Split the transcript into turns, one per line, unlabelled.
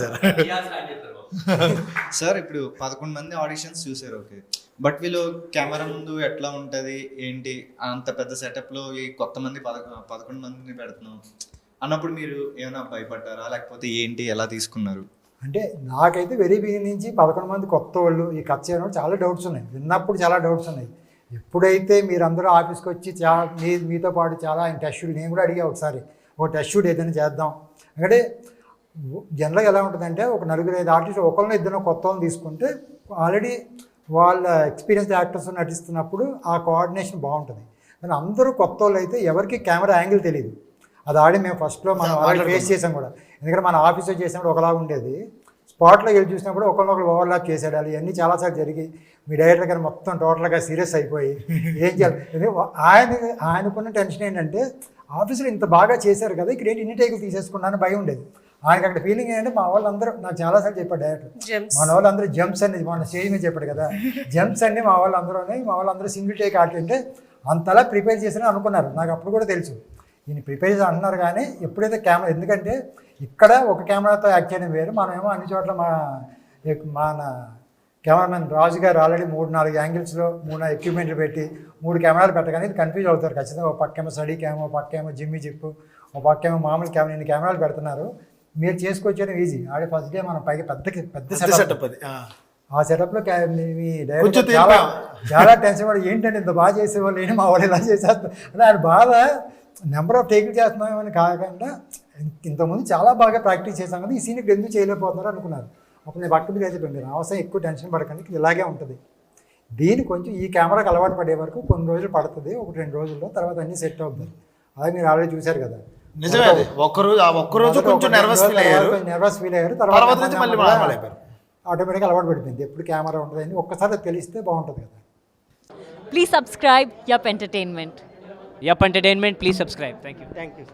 Sir.
Sir ఇప్పుడు 11 మంది auditions చూసారు, ఓకే. బట్ వీళ్ళు కెమెరా ముందు ఎట్లా ఉంటుంది ఏంటి, అంత పెద్ద సెటప్లో ఈ కొత్త మంది 11 మందిని పెడుతున్నాం అన్నప్పుడు మీరు ఏమైనా భయపడ్డారా, లేకపోతే ఏంటి, ఎలా తీసుకున్నారు?
అంటే నాకైతే వెరీ బిగినింగ్ నుంచి 11 మంది కొత్త వాళ్ళు ఈ కథ చేయడం చాలా డౌట్స్ ఉన్నాయి, విన్నప్పుడు చాలా డౌట్స్ ఉన్నాయి. ఎప్పుడైతే మీరందరూ ఆఫీస్కి వచ్చి మీతో పాటు చాలా ఆయన టెస్ట్ షూట్, నేను కూడా అడిగా ఒకసారి ఒక టెస్ట్ షూట్ ఏదైనా చేద్దాం అంటే, జనరల్గా ఎలా ఉంటుందంటే ఒక 4-5 ఆర్టిస్ట్ ఒకళ్ళని ఇద్దరు కొత్త వాళ్ళని తీసుకుంటే ఆల్రెడీ వాళ్ళ ఎక్స్పీరియన్స్ యాక్టర్స్ నటిస్తున్నప్పుడు ఆ కోఆర్డినేషన్ బాగుంటుంది. కానీ అందరూ కొత్త వాళ్ళు అయితే ఎవరికి కెమెరా యాంగిల్ తెలియదు. అది ఆడి మేము ఫస్ట్లో మనం ఆల్రెడీ ఫేస్ చేసాం కూడా. ఎందుకంటే మన ఆఫీస్లో చేసినప్పుడు ఒకలాగా ఉండేది, స్పాట్లో వెళ్ళి చూసినప్పుడు ఒకరినొకరు ఓవర్లాప్ చేసేయాలి. ఇవన్నీ చాలాసార్లు జరిగి మీ డైరెక్టర్ గారు మొత్తం టోటల్గా సీరియస్ అయిపోయి ఏం చేయాలి. ఆయనకున్న టెన్షన్ ఏంటంటే ఆఫీసులో ఇంత బాగా చేశారు కదా, ఇక్కడ ఏంటి ఇన్ని టేకులు తీసేసుకున్నాను భయం ఉండేది. ఆయనకి అక్కడ ఫీలింగ్ ఏంటంటే మా వాళ్ళందరూ, నాకు చాలాసార్లు చెప్పాడు డైరెక్టర్, మన వాళ్ళందరూ జంప్స్ అనేది మన స్టేజ్ మీద చెప్పాడు కదా, జంప్స్ అన్నీ మా వాళ్ళందరూ సింగిల్ టేక్ ఆడుతుంటే అంతలా ప్రిపేర్ చేసినా అనుకున్నారు. నాకు అప్పుడు కూడా తెలుసు ఈయన ప్రిపేర్ చేసి అంటున్నారు. కానీ ఎప్పుడైతే కెమెరా, ఎందుకంటే ఇక్కడ ఒక కెమెరాతో యాక్ట్ చేయడం వేరు, మనమేమో అన్ని చోట్ల మన కెమెరామెన్ రాజు గారు ఆల్రెడీ 3-4 యాంగిల్స్లో 3 ఎక్విప్మెంట్లు పెట్టి 3 కెమెరాలు పెట్టగానే ఇది కన్ఫ్యూజ్ అవుతారు ఖచ్చితంగా. ఒక పక్కేమో స్టడీ క్యామ్, ఒక పక్కేమో జిమ్మి జిప్పు, ఒక పక్కేమో మామూలు కెమెరా, ఇన్ని కెమెరాలు పెడుతున్నారు. మీరు చేసుకొచ్చేయడం ఈజీ. ఆడే ఫస్ట్ డే మనం పైకి పెద్ద సెటప్ అది. ఆ సెటప్లో మీ డైరెక్టర్ చాలా టెన్షన్ పడి ఏంటంటే ఇంత బాగా చేసేవాళ్ళు ఏంటి మా వాళ్ళు ఇలా చేసేస్తారు అంటే ఆయన బాధ నెంబర్ ఆఫ్ టేకులు చేస్తున్నామని కాకుండా ఇంతకుముందు చాలా బాగా ప్రాక్టీస్ చేశాం కదా, ఈ సీన్కి ఎందుకు చేయలేకపోతున్నారు అనుకున్నారు. అప్పుడు నేను పక్క మీద అయితే మీరు అవసరం ఎక్కువ టెన్షన్ పడకండి, ఇలాగే ఉంటుంది. దీన్ని కొంచెం ఈ కెమెరాకి అలవాటు పడే వరకు కొన్ని రోజులు పడుతుంది, 1-2 రోజుల్లో, తర్వాత అన్నీ సెట్ అవుతుంది. అదే మీరు ఆల్రెడీ చూశారు కదా.
నిజమే, ఒక్కరోజు కొంచెం నర్వస్ ఫీల్ అయ్యారు, తర్వాత
ఆటోమేటిక్గా అలవాటు పడిపోయింది. ఎప్పుడు కెమెరా ఉంటుందని ఒక్కసారి తెలిస్తే బాగుంటుంది కదా.
Please subscribe Yup Entertainment.
Yup Entertainment, please subscribe. Thank you.
Thank you.